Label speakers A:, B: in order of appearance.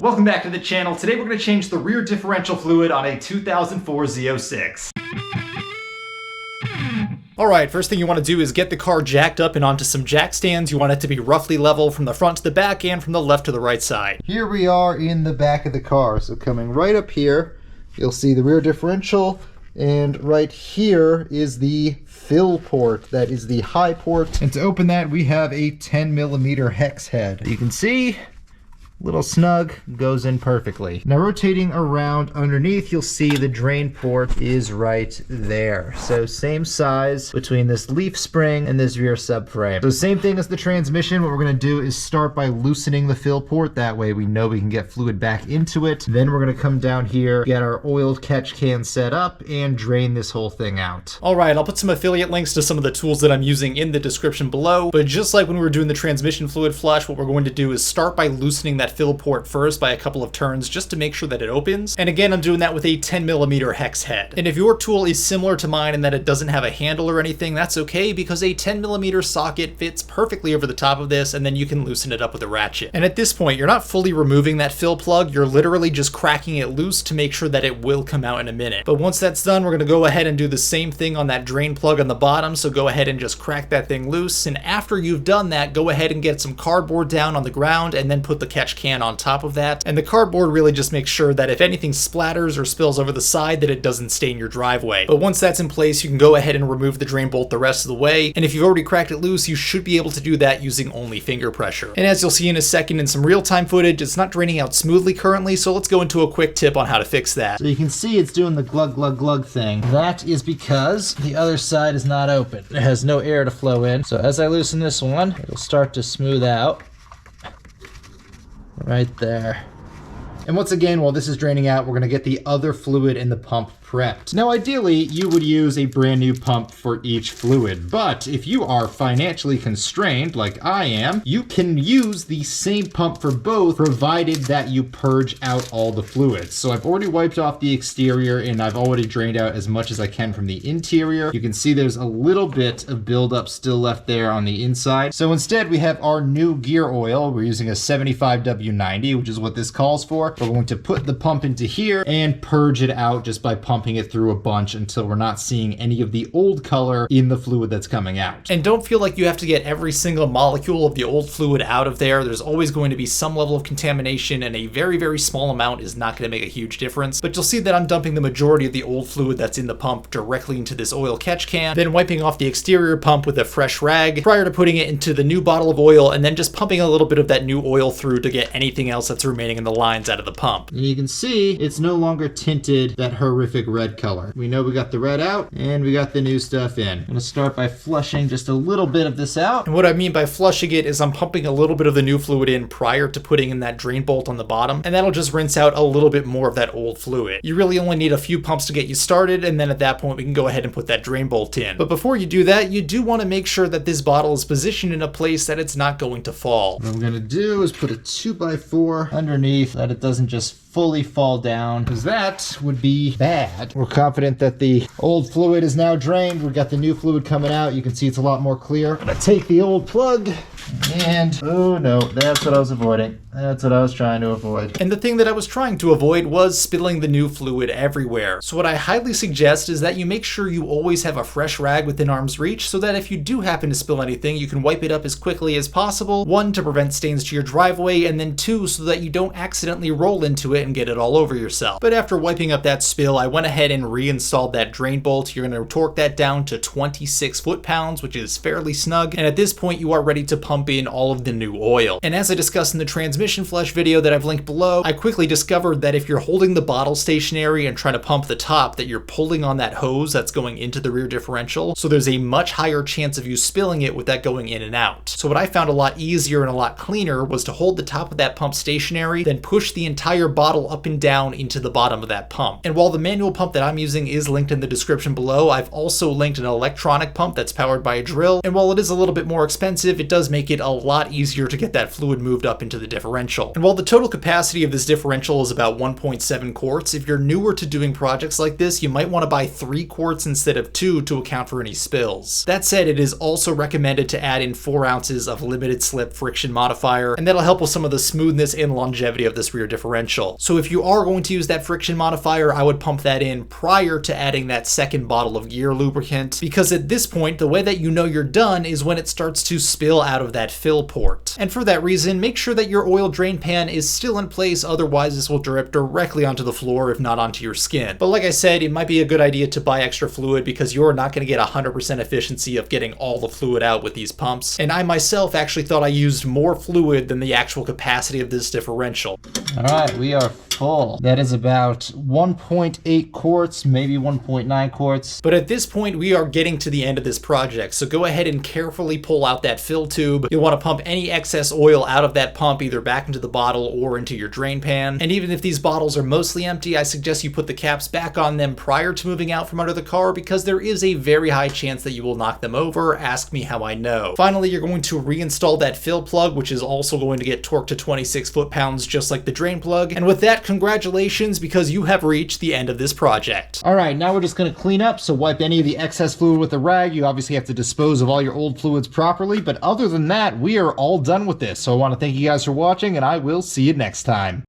A: Welcome back to the channel. Today we're going to change the rear differential fluid on a 2004 Z06. Alright, first thing you want to do is get the car jacked up and onto some jack stands. You want it to be roughly level from the front to the back and from the left to the right side. Here we are in the back of the car. So coming right up here, you'll see the rear differential, and right here is the fill port. That is the high port. And to open that, we have a 10mm hex head. You can see, little snug, goes in perfectly. Now rotating around underneath, you'll see the drain port is right there. So same size between this leaf spring and this rear subframe. So same thing as the transmission. What we're gonna do is start by loosening the fill port. That way we know we can get fluid back into it. Then we're gonna come down here, get our oiled catch can set up, and drain this whole thing out. All right, I'll put some affiliate links to some of the tools that I'm using in the description below. But just like when we were doing the transmission fluid flush, what we're going to do is start by loosening that fill port first by a couple of turns just to make sure that it opens. And again, I'm doing that with a 10mm hex head. And if your tool is similar to mine in that it doesn't have a handle or anything, that's okay, because a 10mm socket fits perfectly over the top of this, and then you can loosen it up with a ratchet. And at this point, you're not fully removing that fill plug, you're literally just cracking it loose to make sure that it will come out in a minute. But once that's done, we're gonna go ahead and do the same thing on that drain plug on the bottom, so go ahead and just crack that thing loose. And after you've done that, go ahead and get some cardboard down on the ground and then put the catch can on top of that. And the cardboard really just makes sure that if anything splatters or spills over the side, that it doesn't stain your driveway. But once that's in place, you can go ahead and remove the drain bolt the rest of the way. And if you've already cracked it loose, you should be able to do that using only finger pressure. And as you'll see in a second in some real-time footage, it's not draining out smoothly currently, so let's go into a quick tip on how to fix that. So you can see it's doing the glug glug glug thing. That is because the other side is not open. It has no air to flow in. So as I loosen this one, it'll start to smooth out. Right there. And once again, while this is draining out, we're going to get the other fluid in the pump prepped. Now ideally, you would use a brand new pump for each fluid, but if you are financially constrained like I am, you can use the same pump for both, provided that you purge out all the fluids. So I've already wiped off the exterior and I've already drained out as much as I can from the interior. You can see there's a little bit of buildup still left there on the inside. So instead we have our new gear oil. We're using a 75W90, which is what this calls for. We're going to put the pump into here and purge it out just by pumping it through a bunch until we're not seeing any of the old color in the fluid that's coming out. And don't feel like you have to get every single molecule of the old fluid out of there. There's always going to be some level of contamination, and a very, very small amount is not going to make a huge difference. But you'll see that I'm dumping the majority of the old fluid that's in the pump directly into this oil catch can, then wiping off the exterior pump with a fresh rag prior to putting it into the new bottle of oil, and then just pumping a little bit of that new oil through to get anything else that's remaining in the lines out of the pump. And you can see it's no longer tinted that horrific red color. We know we got the red out and we got the new stuff in. I'm gonna start by flushing just a little bit of this out. And what I mean by flushing it is I'm pumping a little bit of the new fluid in prior to putting in that drain bolt on the bottom, and that'll just rinse out a little bit more of that old fluid. You really only need a few pumps to get you started, and then at that point we can go ahead and put that drain bolt in. But before you do that, you do want to make sure that this bottle is positioned in a place that it's not going to fall. What I'm gonna do is put a 2x4 underneath that it doesn't just fully fall down, because that would be bad. We're confident that the old fluid is now drained. We've got the new fluid coming out. You can see it's a lot more clear. I'm gonna take the old plug and, oh no, that's what I was avoiding. That's what I was trying to avoid. And the thing that I was trying to avoid was spilling the new fluid everywhere. So what I highly suggest is that you make sure you always have a fresh rag within arm's reach, so that if you do happen to spill anything, you can wipe it up as quickly as possible. One, to prevent stains to your driveway, and then two, so that you don't accidentally roll into it and get it all over yourself. But after wiping up that spill, I went ahead and reinstalled that drain bolt. You're going to torque that down to 26 foot-pounds, which is fairly snug. And at this point, you are ready to pump in all of the new oil. And as I discussed in the transmission flush video that I've linked below, I quickly discovered that if you're holding the bottle stationary and trying to pump the top, that you're pulling on that hose that's going into the rear differential. So there's a much higher chance of you spilling it with that going in and out. So what I found a lot easier and a lot cleaner was to hold the top of that pump stationary, then push the entire bottle
B: bottle up and down into the bottom of that pump. And while the manual pump that I'm using is linked in the description below, I've also linked an electronic pump that's powered by a drill, and while it is a little bit more expensive, it does make it a lot easier to get that fluid moved up into the differential. And while the total capacity of this differential is about 1.7 quarts, if you're newer to doing projects like this, you might want to buy 3 quarts instead of 2 to account for any spills. That said, it is also recommended to add in 4 ounces of limited slip friction modifier, and that'll help with some of the smoothness and longevity of this rear differential. So if you are going to use that friction modifier, I would pump that in prior to adding that second bottle of gear lubricant, because at this point, the way that you know you're done is when it starts to spill out of that fill port. And for that reason, make sure that your oil drain pan is still in place, otherwise this will drip directly onto the floor if not onto your skin. But like I said, it might be a good idea to buy extra fluid because you're not going to get 100% efficiency of getting all the fluid out with these pumps. And I myself actually thought I used more fluid than the actual capacity of this differential.
A: All right, we are full. That is about 1.8 quarts, maybe 1.9 quarts.
B: But at this point, we are getting to the end of this project, so go ahead and carefully pull out that fill tube. You'll want to pump any excess oil out of that pump either back into the bottle or into your drain pan. And even if these bottles are mostly empty, I suggest you put the caps back on them prior to moving out from under the car because there is a very high chance that you will knock them over. Ask me how I know. Finally, you're going to reinstall that fill plug, which is also going to get torqued to 26 foot-pounds just like the drain plug. And with that, congratulations, because you have reached the end of this project.
A: All right, now we're just going to clean up, so wipe any of the excess fluid with a rag. You obviously have to dispose of all your old fluids properly, but other than that, we are all done with this. So I want to thank you guys for watching, and I will see you next time.